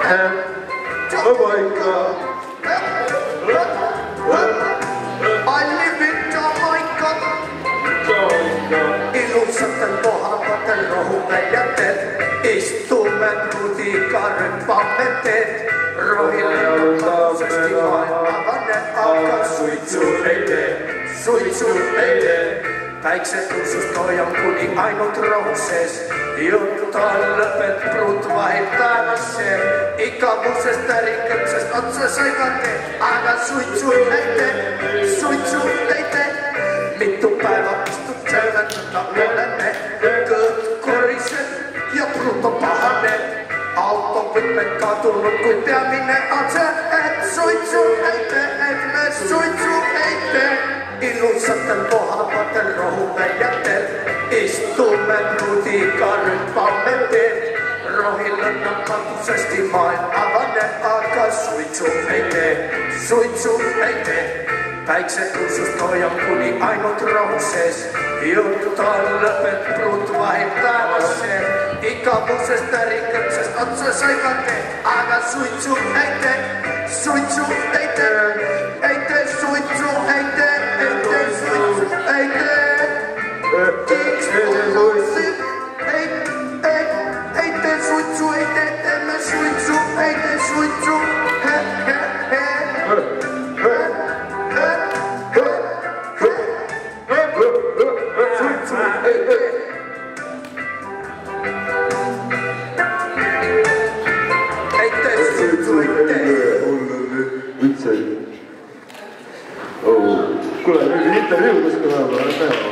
vaba ikka. Palli nyt Jamaika. Ilusatel kohdamatel rohuväljätel. Istumme ruutikarpamme teet. Rohille lupaisesti maailmavanen alkaa suitsu ei tee. Päiksetusus toi on kuni ainut rohuses. Jotta löpet brut vahittanaseen. Ikavuusesta rikköksestä otsa saikate. Aina suitsu ei tee. Mittu päivä istut selvän mutta olemme. Köt korisen ja brut on pahanen. Auto vippen katunut kuin piaminen on se. Et suitsu ei tee. Ilusatel kohdamatel rohuväljätel. Istumme ruutikarpamme teet. Rohille napatuisesti maailmavanen alkaa suitsu ei tee. Päiksetusus toi on kuni ainut rohuses. Jotta löpet brut vahittanaseen. Ikavuusesta rikköksestä otsa saikate. Aina suitsu ei tee. Suitsu ei tee. Kuule, intervjuu kuskil vahepeal,